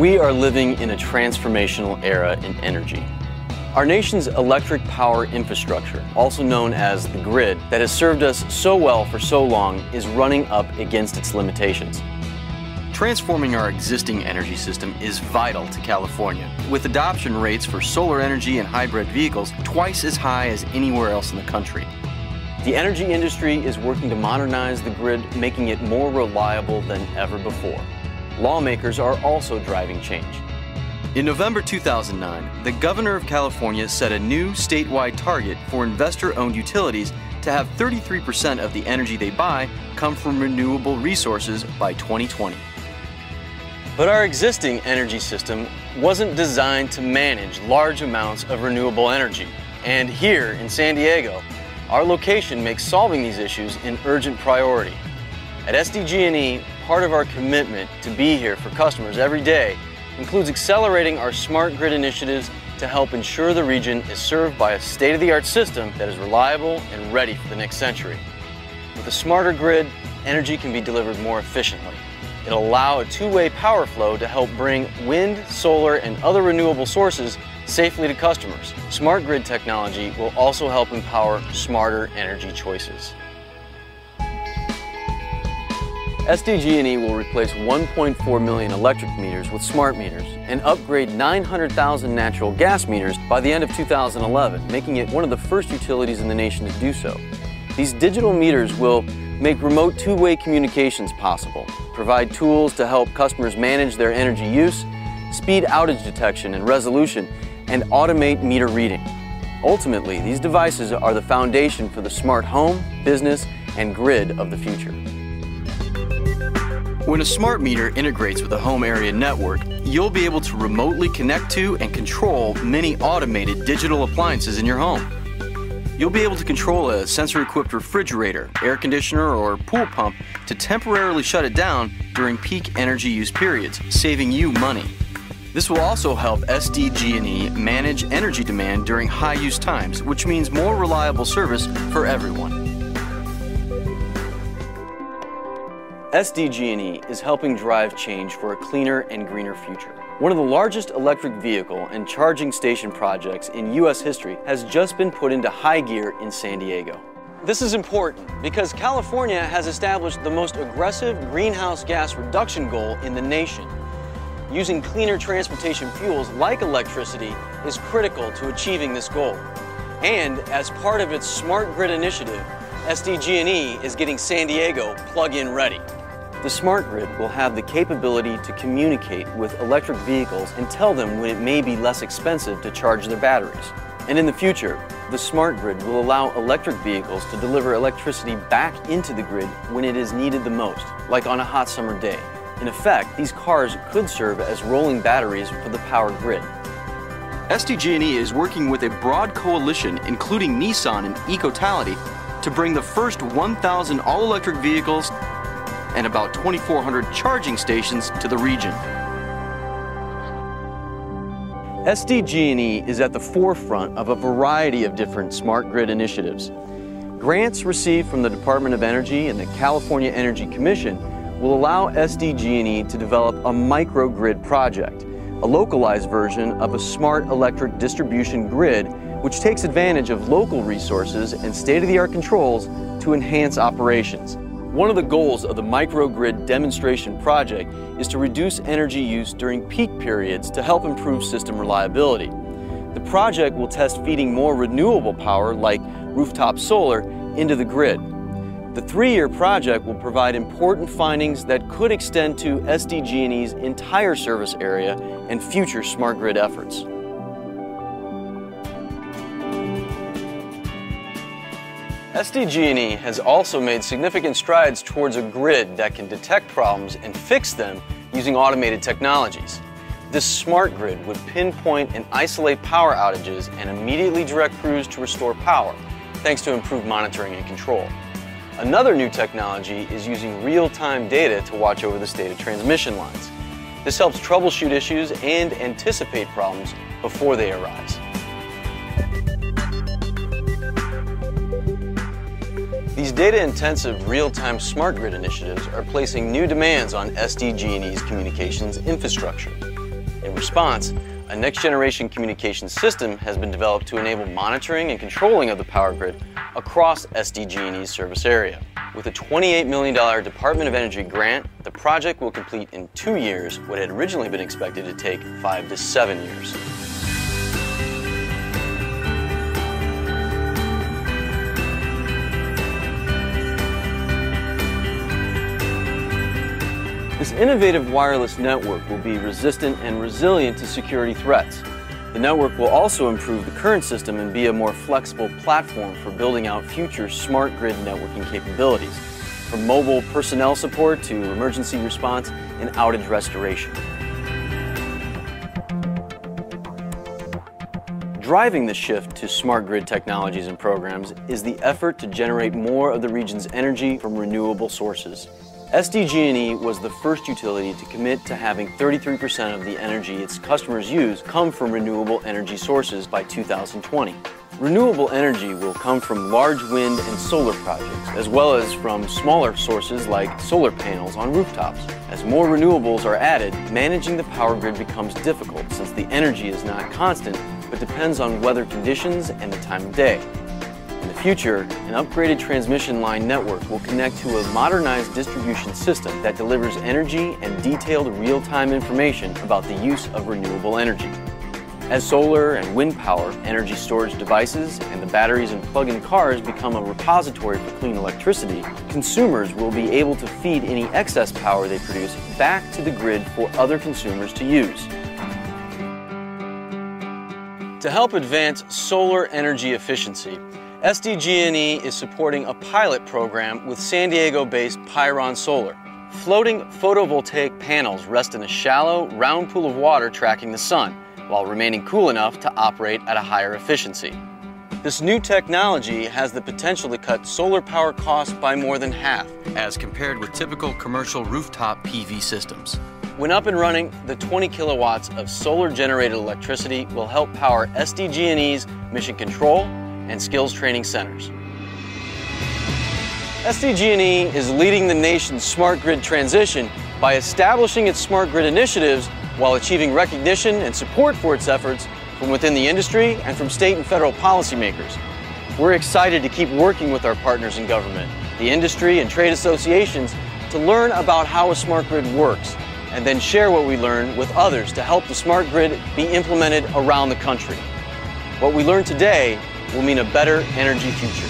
We are living in a transformational era in energy. Our nation's electric power infrastructure, also known as the grid, that has served us so well for so long, is running up against its limitations. Transforming our existing energy system is vital to California, with adoption rates for solar energy and hybrid vehicles twice as high as anywhere else in the country. The energy industry is working to modernize the grid, making it more reliable than ever before. Lawmakers are also driving change. In November 2009, the Governor of California set a new statewide target for investor-owned utilities to have 33% of the energy they buy come from renewable resources by 2020. But our existing energy system wasn't designed to manage large amounts of renewable energy. And here in San Diego, our location makes solving these issues an urgent priority. At SDG&E, part of our commitment to be here for customers every day includes accelerating our smart grid initiatives to help ensure the region is served by a state-of-the-art system that is reliable and ready for the next century. With a smarter grid, energy can be delivered more efficiently. It'll allow a two-way power flow to help bring wind, solar, and other renewable sources safely to customers. Smart grid technology will also help empower smarter energy choices. SDG&E will replace 1.4 million electric meters with smart meters and upgrade 900,000 natural gas meters by the end of 2011, making it one of the first utilities in the nation to do so. These digital meters will make remote two-way communications possible, provide tools to help customers manage their energy use, speed outage detection and resolution, and automate meter reading. Ultimately, these devices are the foundation for the smart home, business, and grid of the future. When a smart meter integrates with a home area network, you'll be able to remotely connect to and control many automated digital appliances in your home. You'll be able to control a sensor-equipped refrigerator, air conditioner, or pool pump to temporarily shut it down during peak energy use periods, saving you money. This will also help SDG&E manage energy demand during high-use times, which means more reliable service for everyone. SDG&E is helping drive change for a cleaner and greener future. One of the largest electric vehicle and charging station projects in U.S. history has just been put into high gear in San Diego. This is important because California has established the most aggressive greenhouse gas reduction goal in the nation. Using cleaner transportation fuels like electricity is critical to achieving this goal. And as part of its smart grid initiative, SDG&E is getting San Diego plug-in ready. The smart grid will have the capability to communicate with electric vehicles and tell them when it may be less expensive to charge their batteries. And in the future, the smart grid will allow electric vehicles to deliver electricity back into the grid when it is needed the most, like on a hot summer day. In effect, these cars could serve as rolling batteries for the power grid. SDG&E is working with a broad coalition, including Nissan and Ecotality, to bring the first 1,000 all-electric vehicles and about 2,400 charging stations to the region. SDG&E is at the forefront of a variety of different smart grid initiatives. Grants received from the Department of Energy and the California Energy Commission will allow SDG&E to develop a microgrid project, a localized version of a smart electric distribution grid which takes advantage of local resources and state-of-the-art controls to enhance operations. One of the goals of the microgrid demonstration project is to reduce energy use during peak periods to help improve system reliability. The project will test feeding more renewable power like rooftop solar into the grid. The 3-year project will provide important findings that could extend to SDG&E's entire service area and future smart grid efforts. SDG&E has also made significant strides towards a grid that can detect problems and fix them using automated technologies. This smart grid would pinpoint and isolate power outages and immediately direct crews to restore power, thanks to improved monitoring and control. Another new technology is using real-time data to watch over the state of transmission lines. This helps troubleshoot issues and anticipate problems before they arise. These data-intensive, real-time smart grid initiatives are placing new demands on SDG&E's communications infrastructure. In response, a next-generation communications system has been developed to enable monitoring and controlling of the power grid across SDG&E's service area. With a $28 million Department of Energy grant, the project will complete in 2 years what had originally been expected to take 5 to 7 years. This innovative wireless network will be resistant and resilient to security threats. The network will also improve the current system and be a more flexible platform for building out future smart grid networking capabilities, from mobile personnel support to emergency response and outage restoration. Driving the shift to smart grid technologies and programs is the effort to generate more of the region's energy from renewable sources. SDG&E was the first utility to commit to having 33% of the energy its customers use come from renewable energy sources by 2020. Renewable energy will come from large wind and solar projects, as well as from smaller sources like solar panels on rooftops. As more renewables are added, managing the power grid becomes difficult since the energy is not constant, but depends on weather conditions and the time of day. In the future, an upgraded transmission line network will connect to a modernized distribution system that delivers energy and detailed real-time information about the use of renewable energy. As solar and wind power, energy storage devices, and the batteries in plug-in cars become a repository for clean electricity, consumers will be able to feed any excess power they produce back to the grid for other consumers to use. To help advance solar energy efficiency, SDG&E is supporting a pilot program with San Diego-based Pyron Solar. Floating photovoltaic panels rest in a shallow, round pool of water tracking the sun, while remaining cool enough to operate at a higher efficiency. This new technology has the potential to cut solar power costs by more than half, as compared with typical commercial rooftop PV systems. When up and running, the 20 kilowatts of solar-generated electricity will help power SDG&E's mission control and skills training centers. SDG&E is leading the nation's smart grid transition by establishing its smart grid initiatives while achieving recognition and support for its efforts from within the industry and from state and federal policymakers. We're excited to keep working with our partners in government, the industry, and trade associations to learn about how a smart grid works, and then share what we learn with others to help the smart grid be implemented around the country. What we learn today will mean a better energy future.